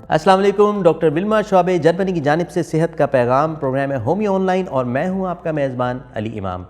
السلام علیکم، ڈاکٹر ولما شعبے جرمنی کی جانب سے صحت کا پیغام پروگرام ہے ہومیو آن لائن، اور میں ہوں آپ کا میزبان علی امام۔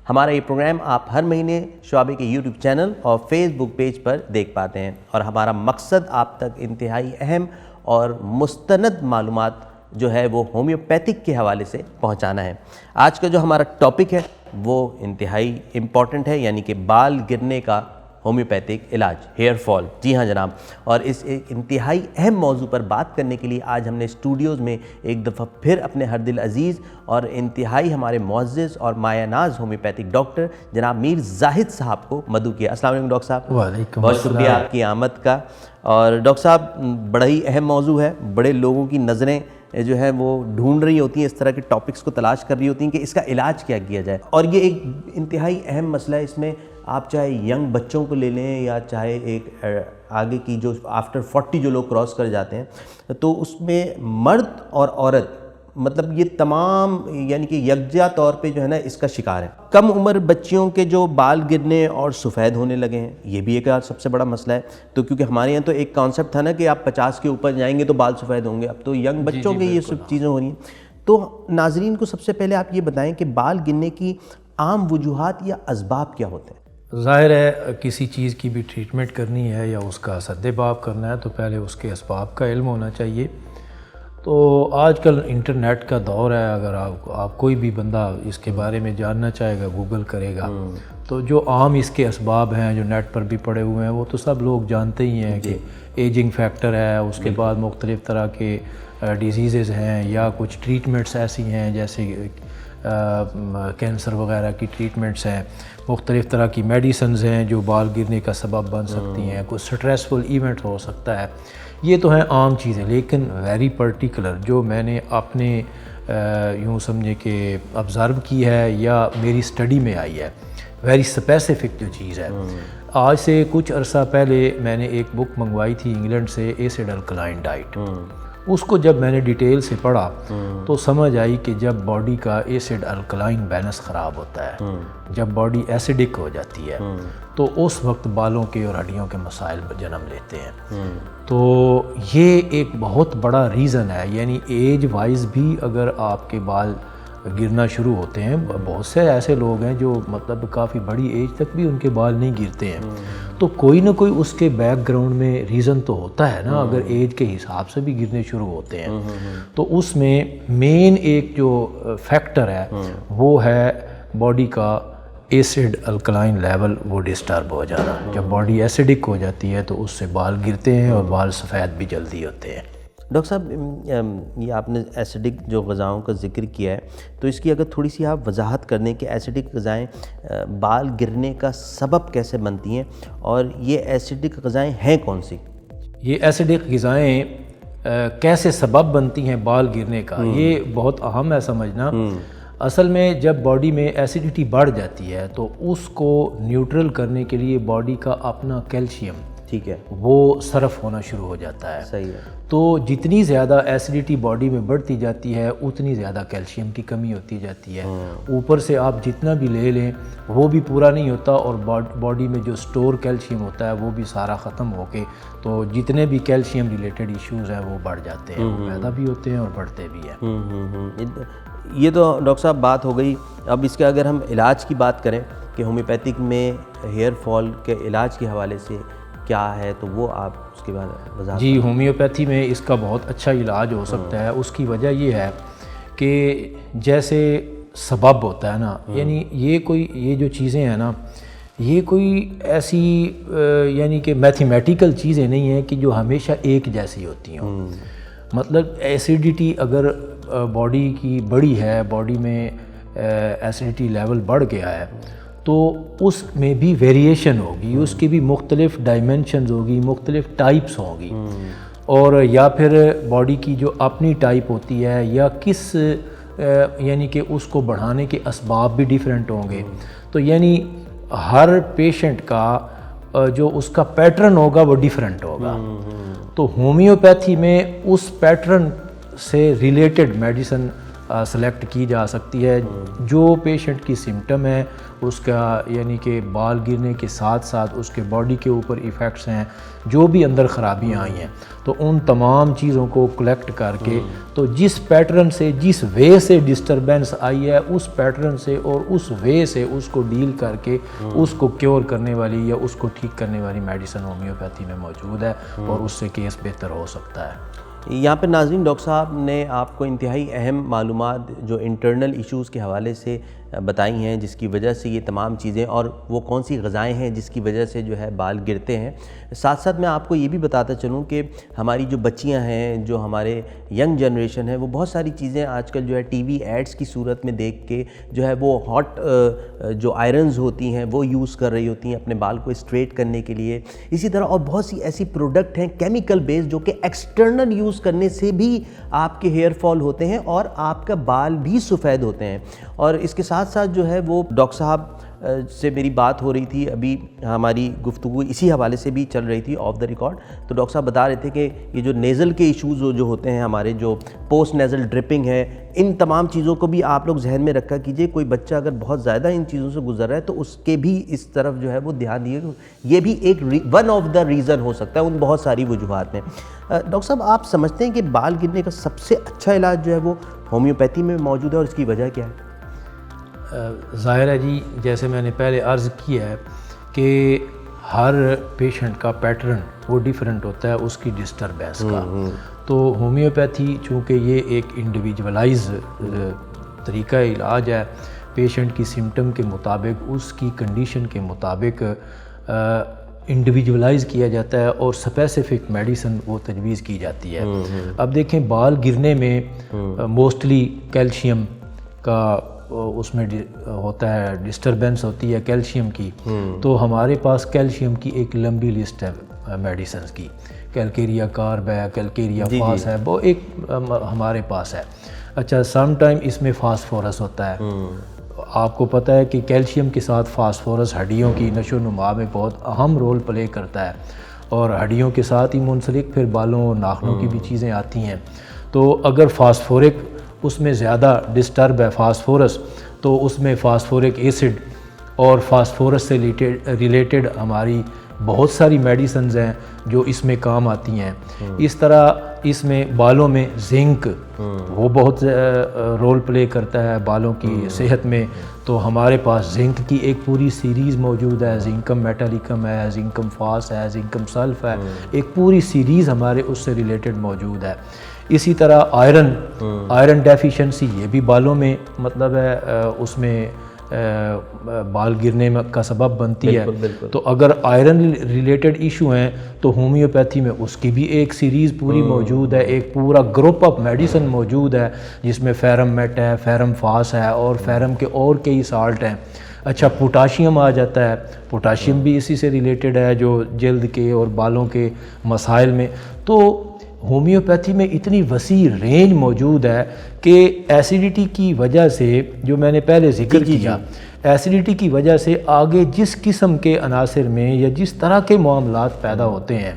ہمارا یہ پروگرام آپ ہر مہینے شعبے کے یوٹیوب چینل اور فیس بک پیج پر دیکھ پاتے ہیں، اور ہمارا مقصد آپ تک انتہائی اہم اور مستند معلومات جو ہے وہ ہومیوپیتھک کے حوالے سے پہنچانا ہے۔ آج کا جو ہمارا ٹاپک ہے وہ انتہائی امپورٹنٹ ہے، یعنی کہ بال گرنے کا ہومیوپیتھک علاج، ہیئر فال۔ جی ہاں جناب، اور اس ایک انتہائی اہم موضوع پر بات کرنے کے لیے آج ہم نے اسٹوڈیوز میں ایک دفعہ پھر اپنے ہر دل عزیز اور انتہائی ہمارے معزز اور مایہ ناز ہومیوپیتھک ڈاکٹر جناب میر زاہد صاحب کو مدعو کیا۔ السلام علیکم ڈاکٹر صاحب۔ وعلیکم بہت شکریہ آپ کی آمد کا۔ اور ڈاکٹر صاحب، بڑا ہی اہم موضوع ہے، بڑے لوگوں کی نظریں جو ہے وہ ڈھونڈ رہی ہوتی ہیں، اس طرح کے ٹاپکس کو تلاش کر رہی ہوتی ہیں کہ اس کا علاج کیا کیا جائے، اور یہ ایک انتہائی اہم مسئلہ ہے۔ اس میں آپ چاہے ینگ بچوں کو لے لیں یا چاہے ایک آگے کی جو آفٹر 40 جو لوگ کراس کر جاتے ہیں، تو اس میں مرد اور عورت مطلب یہ تمام یعنی کہ یکجا طور پہ جو ہے نا اس کا شکار ہے۔ کم عمر بچیوں کے جو بال گرنے اور سفید ہونے لگے ہیں، یہ بھی ایک سب سے بڑا مسئلہ ہے۔ تو کیونکہ ہمارے یہاں تو ایک کانسیپٹ تھا نا کہ آپ 50 کے اوپر جائیں گے تو بال سفید ہوں گے، اب تو ینگ بچوں کے یہ سب چیزیں ہو رہی ہیں۔ تو ناظرین کو سب سے پہلے آپ یہ بتائیں کہ بال گرنے کی عام وجوہات یا اسباب کیا ہوتے ہیں؟ ظاہر ہے کسی چیز کی بھی ٹریٹمنٹ کرنی ہے یا اس کا سدباب کرنا ہے تو پہلے اس کے اسباب کا علم ہونا چاہیے۔ تو آج کل انٹرنیٹ کا دور ہے، اگر آپ کوئی بھی بندہ اس کے بارے میں جاننا چاہے گا گوگل کرے گا تو جو عام اس کے اسباب ہیں جو نیٹ پر بھی پڑے ہوئے ہیں وہ تو سب لوگ جانتے ہی ہیں کہ ایجنگ فیکٹر ہے، اس کے بعد مختلف طرح کے ڈیزیزز ہیں یا کچھ ٹریٹمنٹس ایسی ہیں جیسے کینسر وغیرہ کی ٹریٹمنٹس ہیں، مختلف طرح کی میڈیسنز ہیں جو بال گرنے کا سبب بن سکتی ہیں، کوئی سٹریسفل ایونٹ ہو سکتا ہے۔ یہ تو ہیں عام چیزیں، لیکن ویری پرٹیکولر جو میں نے اپنے یوں سمجھے کہ آبزرو کی ہے یا میری اسٹڈی میں آئی ہے، ویری اسپیسیفک جو چیز ہے۔ آج سے کچھ عرصہ پہلے میں نے ایک بک منگوائی تھی انگلینڈ سے، ایسڈ الکلائن ڈائٹ۔ اس کو جب میں نے ڈیٹیل سے پڑھا تو سمجھ آئی کہ جب باڈی کا ایسڈ الکلائن بیلنس خراب ہوتا ہے، جب باڈی ایسیڈک ہو جاتی ہے تو اس وقت بالوں کے اور ہڈیوں کے مسائل جنم لیتے ہیں۔ تو یہ ایک بہت بڑا ریزن ہے، یعنی ایج وائز بھی اگر آپ کے بال گرنا شروع ہوتے ہیں، بہت سے ایسے لوگ ہیں جو مطلب کافی بڑی ایج تک بھی ان کے بال نہیں گرتے ہیں، تو کوئی نہ کوئی اس کے بیک گراؤنڈ میں ریزن تو ہوتا ہے نا، اگر ایج کے حساب سے بھی گرنے شروع ہوتے ہیں۔ تو اس میں مین ایک جو فیکٹر ہے وہ ہے باڈی کا ایسڈ الکلائن لیول وہ ڈسٹرب ہو جانا۔ جب باڈی ایسیڈک ہو جاتی ہے تو اس سے بال گرتے ہیں اور بال سفید بھی جلدی ہوتے ہیں۔ ڈاکٹر صاحب، یہ آپ نے ایسیڈک جو غذاؤں کا ذکر کیا ہے، تو اس کی اگر تھوڑی سی آپ وضاحت کر دیں کہ ایسیڈک غذائیں بال گرنے کا سبب کیسے بنتی ہیں، اور یہ ایسیڈک غذائیں ہیں کون سی؟ یہ ایسیڈک غذائیں کیسے سبب بنتی ہیں بال گرنے کا، یہ بہت اہم ہے سمجھنا۔ اصل میں جب باڈی میں ایسیڈیٹی بڑھ جاتی ہے تو اس کو نیوٹرل کرنے کے لیے باڈی کا اپنا کیلشیم ٹھیک ہے وہ صرف ہونا شروع ہو جاتا ہے۔ صحیح ہے۔ تو جتنی زیادہ ایسیڈیٹی باڈی میں بڑھتی جاتی ہے اتنی زیادہ کیلشیم کی کمی ہوتی جاتی ہے۔ اوپر سے آپ جتنا بھی لے لیں وہ بھی پورا نہیں ہوتا، اور باڈی میں جو سٹور کیلشیم ہوتا ہے وہ بھی سارا ختم ہو کے تو جتنے بھی کیلشیم ریلیٹڈ ایشوز ہیں وہ بڑھ جاتے ہیں، وہ پیدا بھی ہوتے ہیں اور بڑھتے بھی ہیں۔ یہ تو ڈاکٹر صاحب بات ہو گئی۔ اب اس کے اگر ہم علاج کی بات کریں کہ ہومیوپیتھک میں ہیئر فال کے علاج کے حوالے سے کیا ہے، تو وہ آپ اس کے بعد وضاحت۔ جی، ہومیوپیتھی میں اس کا بہت اچھا علاج ہو سکتا ہے۔ اس کی وجہ یہ ہے کہ جیسے سبب ہوتا ہے نا، یعنی یہ جو چیزیں ہیں نا، یہ کوئی ایسی یعنی کہ میتھمیٹیکل چیزیں نہیں ہیں کہ جو ہمیشہ ایک جیسی ہوتی ہوں۔ مطلب ایسیڈیٹی اگر باڈی کی بڑی ہے، باڈی میں ایسیڈیٹی لیول بڑھ گیا ہے تو اس میں بھی ویریشن ہوگی، اس کی بھی مختلف ڈائمینشنز ہوگی، مختلف ٹائپس ہوں گی، اور یا پھر باڈی کی جو اپنی ٹائپ ہوتی ہے یا کس یعنی کہ اس کو بڑھانے کے اسباب بھی ڈیفرنٹ ہوں گے۔ تو یعنی ہر پیشنٹ کا جو اس کا پیٹرن ہوگا وہ ڈیفرنٹ ہوگا۔ تو ہومیوپیتھی میں اس پیٹرن سے ریلیٹڈ میڈیسن سلیکٹ کی جا سکتی ہے. جو پیشنٹ کی سمٹم ہے اس کا یعنی کہ بال گرنے کے ساتھ ساتھ اس کے باڈی کے اوپر ایفیکٹس ہیں, جو بھی اندر خرابیاں آئی ہیں, تو ان تمام چیزوں کو کلیکٹ کر کے تو جس پیٹرن سے جس وے سے ڈسٹربنس آئی ہے اس پیٹرن سے اور اس وے سے اس کو ڈیل کر کے اس کو کیور کرنے والی یا اس کو ٹھیک کرنے والی میڈیسن ہومیوپیتھی میں موجود ہے, اور اس سے کیس بہتر ہو سکتا ہے. یہاں پہ ناظرین ڈاکٹر صاحب نے آپ کو انتہائی اہم معلومات جو انٹرنل ایشوز کے حوالے سے بتائی ہیں, جس کی وجہ سے یہ تمام چیزیں, اور وہ کون سی غذائیں ہیں جس کی وجہ سے جو ہے بال گرتے ہیں. ساتھ ساتھ میں آپ کو یہ بھی بتاتا چلوں کہ ہماری جو بچیاں ہیں, جو ہمارے ینگ جنریشن ہے, وہ بہت ساری چیزیں آج کل جو ہے ٹی وی ایڈز کی صورت میں دیکھ کے جو ہے وہ ہاٹ جو آئرنز ہوتی ہیں وہ یوز کر رہی ہوتی ہیں اپنے بال کو اسٹریٹ کرنے کے لیے. اسی طرح اور بہت سی ایسی پروڈکٹ ہیں کیمیکل بیس جو کہ ایکسٹرنل یوز کرنے سے بھی آپ کے ہیئر فال ہوتے ہیں اور آپ کا بال بھی سفید ہوتے ہیں. اور اس کے ساتھ ساتھ جو ہے وہ ڈاکٹر صاحب سے میری بات ہو رہی تھی, ابھی ہماری گفتگو اسی حوالے سے بھی چل رہی تھی آف دا ریکارڈ, تو ڈاکٹر صاحب بتا رہے تھے کہ یہ جو نیزل کے ایشوز جو ہوتے ہیں ہمارے, جو پوسٹ نیزل ڈرپنگ ہے, ان تمام چیزوں کو بھی آپ لوگ ذہن میں رکھا کیجئے. کوئی بچہ اگر بہت زیادہ ان چیزوں سے گزر رہا ہے تو اس کے بھی اس طرف جو ہے وہ دھیان دیے, یہ بھی ایک ون آف دا ریزن ہو سکتا ہے ان بہت ساری وجوہات میں. ڈاکٹر صاحب آپ سمجھتے ہیں کہ بال گرنے کا سب سے اچھا علاج جو ہے وہ ہومیوپیتھی میں موجود ہے, اور اس کی وجہ کیا ہے؟ ظاہر ہے جی, جیسے میں نے پہلے عرض کیا ہے کہ ہر پیشنٹ کا پیٹرن وہ ڈیفرنٹ ہوتا ہے اس کی ڈسٹربنس کا. تو ہومیوپیتھی چونکہ یہ ایک انڈیویجولائز طریقہ علاج ہے, پیشنٹ کی سمٹم کے مطابق اس کی کنڈیشن کے مطابق انڈیویجولائز کیا جاتا ہے اور اسپیسیفک میڈیسن وہ تجویز کی جاتی ہے. اب دیکھیں بال گرنے میں موسٹلی کیلشیم کا اس میں ہوتا ہے, ڈسٹربنس ہوتی ہے کیلشیم کی, تو ہمارے پاس کیلشیم کی ایک لمبی لسٹ ہے میڈیسنز کی. کیلکیریا کارب ہے, کیلکیریا فاس ہے, وہ ایک ہمارے پاس ہے. اچھا, سم ٹائم اس میں فاسفورس ہوتا ہے. آپ کو پتہ ہے کہ کیلشیم کے ساتھ فاسفورس ہڈیوں کی نشو و نما میں بہت اہم رول پلے کرتا ہے, اور ہڈیوں کے ساتھ ہی منسلک پھر بالوں اور ناخنوں کی بھی چیزیں آتی ہیں. تو اگر فاسفورک اس میں زیادہ ڈسٹرب ہے فاسفورس, تو اس میں فاسفورک ایسڈ اور فاسفورس سے ریلیٹڈ ہماری بہت ساری میڈیسنز ہیں جو اس میں کام آتی ہیں. اس طرح اس میں بالوں میں زنک وہ بہت رول پلے کرتا ہے بالوں کی صحت میں. تو ہمارے پاس زنک کی ایک پوری سیریز موجود ہے, زنکم میٹالیکم ہے, زنکم فاس ہے, زنکم سلف ہے, ایک پوری سیریز ہمارے اس سے ریلیٹڈ موجود ہے. اسی طرح آئرن ڈیفیشنسی یہ بھی بالوں میں مطلب ہے اس میں بال گرنے کا سبب بنتی ہے. تو اگر آئرن ریلیٹڈ ایشو ہیں تو ہومیوپیتھی میں اس کی بھی ایک سیریز پوری موجود ہے, ایک پورا گروپ آف میڈیسن موجود ہے جس میں فیرم میٹ ہے, فیرم فاس ہے, اور فیرم کے اور کئی سالٹ ہیں. اچھا, پوٹاشیم آ جاتا ہے, پوٹاشیم بھی اسی سے ریلیٹڈ ہے جو جلد کے اور بالوں کے مسائل میں. تو ہومیوپیتھی میں اتنی وسیع رینج موجود ہے کہ ایسیڈیٹی کی وجہ سے, جو میں نے پہلے ذکر کیا, ایسیڈیٹی کی وجہ سے آگے جس قسم کے عناصر میں یا جس طرح کے معاملات پیدا ہوتے ہیں,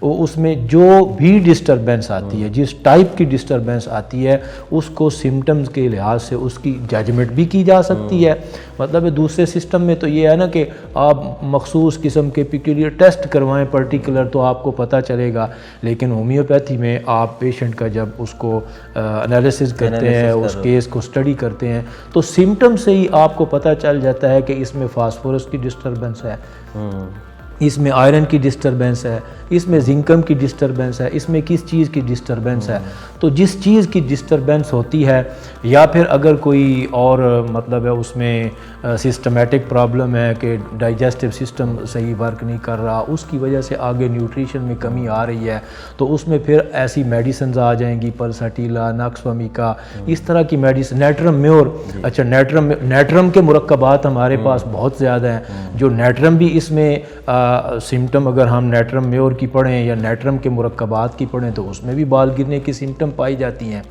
اس میں جو بھی ڈسٹربنس آتی ہے, جس ٹائپ کی ڈسٹربنس آتی ہے, اس کو سمٹمز کے لحاظ سے اس کی ججمنٹ بھی کی جا سکتی ہے. مطلب دوسرے سسٹم میں تو یہ ہے نا کہ آپ مخصوص قسم کے پیکیولر ٹیسٹ کروائیں پرٹیکولر, تو آپ کو پتہ چلے گا. لیکن ہومیوپیتھی میں آپ پیشنٹ کا جب اس کو انالیسز کرتے ہیں, اس کیس کو اسٹڈی کرتے ہیں, تو سمٹم سے ہی آپ کو پتہ چل جاتا ہے کہ اس میں فاسفورس کی ڈسٹربنس ہے, اس میں آئرن کی ڈسٹربنس ہے, اس میں زنکم کی ڈسٹربنس ہے, اس میں کس چیز کی ڈسٹربنس ہے. تو جس چیز کی ڈسٹربنس ہوتی ہے, یا پھر اگر کوئی اور مطلب ہے اس میں سسٹمیٹک پرابلم ہے کہ ڈائجسٹو سسٹم صحیح ورک نہیں کر رہا, اس کی وجہ سے آگے نیوٹریشن میں کمی آ رہی ہے, تو اس میں پھر ایسی میڈیسنز آ جائیں گی, پلساٹیلا, ناکسومیکا, اس طرح کی میڈیسن, نیٹرم میور. اچھا, نیٹرم کے مرکبات ہمارے پاس بہت زیادہ ہیں, جو نیٹرم بھی اس میں سمٹم, اگر ہم نیٹرم میور کی پڑھیں یا نیٹرم کے مرکبات کی پڑھیں تو اس میں بھی بال گرنے کی سمٹم پائی جاتی ہیں.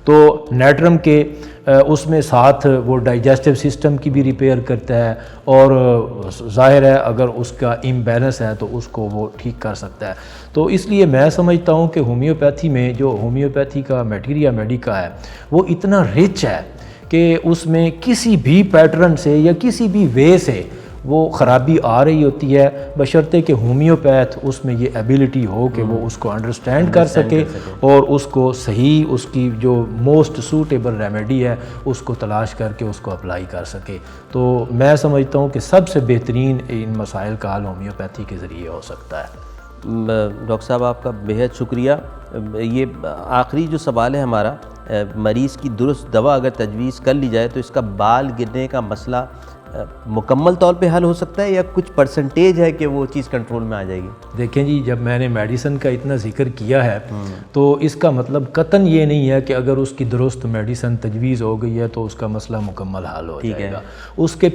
تو نیٹرم کے اس میں ساتھ وہ ڈائجسٹو سسٹم کی بھی ریپیئر کرتا ہے، اور ظاہر ہے اگر اس کا امبیلنس ہے تو اس کو وہ ٹھیک کر سکتا ہے۔ تو اس لیے میں سمجھتا ہوں کہ ہومیوپیتھی میں جو ہومیوپیتھی کا میٹیریا میڈیکا ہے وہ اتنا رچ ہے کہ اس میں کسی بھی پیٹرن سے یا کسی بھی وے سے وہ خرابی آ رہی ہوتی ہے، بشرطے کہ ہومیوپیتھ اس میں یہ ایبیلٹی ہو کہ وہ اس کو انڈرسٹینڈ کر سکے اور اس کو صحیح اس کی جو موسٹ سوٹیبل ریمیڈی ہے اس کو تلاش کر کے اس کو اپلائی کر سکے۔ تو میں سمجھتا ہوں کہ سب سے بہترین ان مسائل کا حل ہومیوپیتھی کے ذریعے ہو سکتا ہے۔ ڈاکٹر صاحب آپ کا بہت شکریہ۔ یہ آخری جو سوال ہے ہمارا، مریض کی درست دوا اگر تجویز کر لی جائے تو اس کا بال گرنے کا مسئلہ مکمل طور پہ حل ہو سکتا ہے یا کچھ پرسنٹیج ہے کہ وہ چیز کنٹرول میں آ جائے گی؟ دیکھیں جی، جب میں نے میڈیسن کا اتنا ذکر کیا ہے تو اس کا مطلب قطعاً یہ نہیں ہے کہ اگر اس کی درست میڈیسن تجویز ہو گئی ہے تو اس کا مسئلہ مکمل حل ہو جائے گا۔ اس کے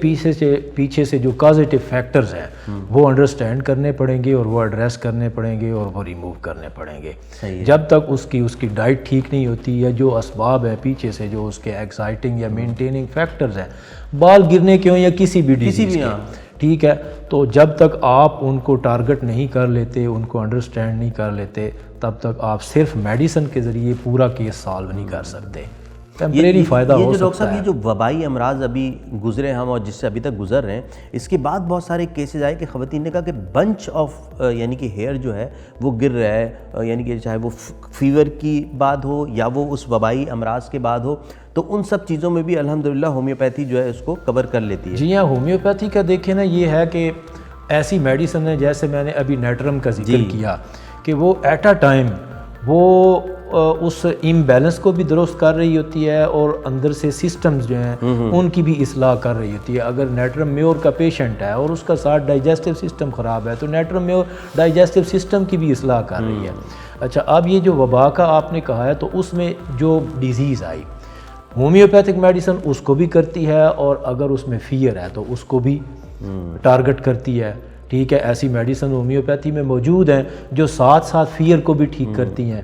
پیچھے سے جو کازیٹیو فیکٹرز ہیں وہ انڈرسٹینڈ کرنے پڑیں گے اور وہ ایڈریس کرنے پڑیں گے اور وہ ریموو کرنے پڑیں گے۔ جب تک اس کی ڈائٹ ٹھیک نہیں ہوتی یا جو اسباب ہے پیچھے سے جو اس کے ایکسائٹنگ یا مینٹیننگ فیکٹرز ہیں بال گرنے کے ہوں یا کسی بھی ڈیزیز کے، ٹھیک ہے، تو جب تک آپ ان کو ٹارگٹ نہیں کر لیتے، ان کو انڈرسٹینڈ نہیں کر لیتے، تب تک آپ صرف میڈیسن کے ذریعے پورا کیس سالو نہیں کر سکتے۔ ٹیمپریری فائدہ ہو ڈاکٹر سکتا صاحب ہے۔ یہ جو وبائی امراض ابھی گزرے ہم اور جس سے ابھی تک گزر رہے ہیں، اس کے بعد بہت سارے کیسز آئے کہ خواتین نے کہا کہ بنچ آف یعنی کہ ہیئر جو ہے وہ گر رہا ہے، یعنی کہ چاہے وہ فیور کی بعد ہو یا وہ اس وبائی امراض کے بعد ہو، تو ان سب چیزوں میں بھی الحمدللہ ہومیوپیتھی جو ہے اس کو کور کر لیتی ہے۔ جی ہاں، ہومیوپیتھی کا دیکھیں نا یہ ہے کہ ایسی میڈیسن ہے جیسے میں نے ابھی نیٹرم کا ذکر کیا کہ وہ ایٹ اے ٹائم وہ اس امبیلنس کو بھی درست کر رہی ہوتی ہے اور اندر سے سسٹمز جو ہیں ان کی بھی اصلاح کر رہی ہوتی ہے۔ اگر نیٹرم میور کا پیشنٹ ہے اور اس کا ساتھ ڈائجسٹو سسٹم خراب ہے تو نیٹرم میور ڈائجسٹو سسٹم کی بھی اصلاح کر رہی ہے۔ اچھا، اب یہ جو وبا کا آپ نے کہا ہے تو اس میں جو ڈیزیز آئی ہومیوپیتھک میڈیسن اس کو بھی کرتی ہے، اور اگر اس میں فیئر ہے تو اس کو بھی ٹارگٹ کرتی ہے، ٹھیک ہے۔ ایسی میڈیسن ہومیوپیتھی میں موجود ہیں جو ساتھ ساتھ فیئر کو بھی ٹھیک کرتی ہیں،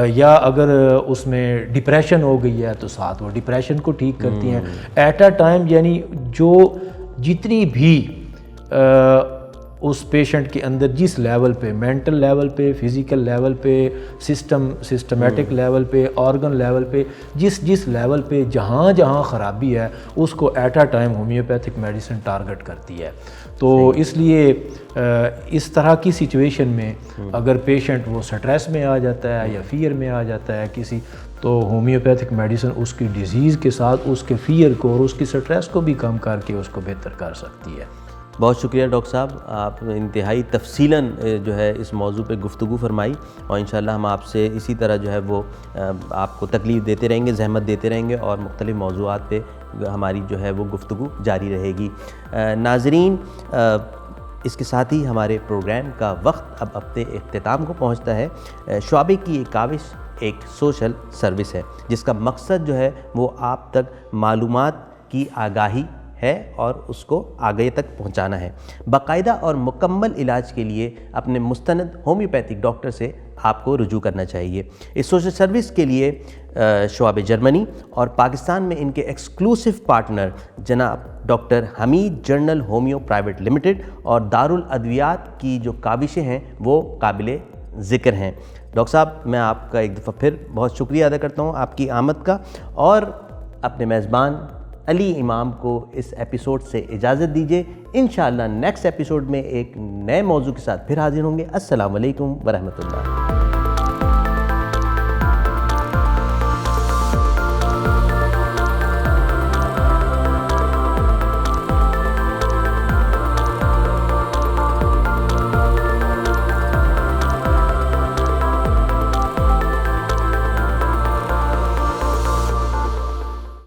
یا اگر اس میں ڈپریشن ہو گئی ہے تو ساتھ وہ ڈپریشن کو ٹھیک کرتی ہیں ایٹ اے ٹائم۔ یعنی جو جتنی بھی اس پیشنٹ کے اندر جس لیول پہ، مینٹل لیول پہ، فزیکل لیول پہ، سسٹمیٹک لیول پہ، آرگن لیول پہ، جس لیول پہ جہاں خرابی ہے اس کو at a time homeopathic medicine target کرتی ہے۔ تو اس لیے اس طرح کی سچویشن میں اگر پیشنٹ وہ سٹریس میں آ جاتا ہے یا فیئر میں آ جاتا ہے کسی، تو ہومیوپیتھک میڈیسن اس کی ڈیزیز کے ساتھ اس کے فیئر کو اور اس کی سٹریس کو بھی کم کر کے اس کو بہتر کر سکتی ہے۔ بہت شکریہ ڈاکٹر صاحب، آپ انتہائی تفصیلاً جو ہے اس موضوع پہ گفتگو فرمائی، اور انشاءاللہ ہم آپ سے اسی طرح جو ہے وہ آپ کو تکلیف دیتے رہیں گے، زحمت دیتے رہیں گے، اور مختلف موضوعات پہ ہماری جو ہے وہ گفتگو جاری رہے گی۔ ناظرین، اس کے ساتھ ہی ہمارے پروگرام کا وقت اب اپنے اختتام کو پہنچتا ہے۔ شعبے کی یہ کاوش ایک سوشل سروس ہے جس کا مقصد جو ہے وہ آپ تک معلومات کی آگاہی ہے اور اس کو آگے تک پہنچانا ہے۔ باقاعدہ اور مکمل علاج کے لیے اپنے مستند ہومیوپیتھک ڈاکٹر سے آپ کو رجوع کرنا چاہیے۔ اس سوشل سروس کے لیے شعبہ جرمنی اور پاکستان میں ان کے ایکسکلوسیو پارٹنر جناب ڈاکٹر حمید جنرل ہومیو پرائیویٹ لمیٹڈ اور دارالادویات کی جو کاوشیں ہیں وہ قابل ذکر ہیں۔ ڈاکٹر صاحب، میں آپ کا ایک دفعہ پھر بہت شکریہ ادا کرتا ہوں آپ کی آمد کا، اور اپنے میزبان علی امام کو اس ایپیسوڈ سے اجازت دیجیے۔ انشاءاللہ نیکسٹ ایپیسوڈ میں ایک نئے موضوع کے ساتھ پھر حاضر ہوں گے۔ السلام علیکم ورحمۃ اللہ۔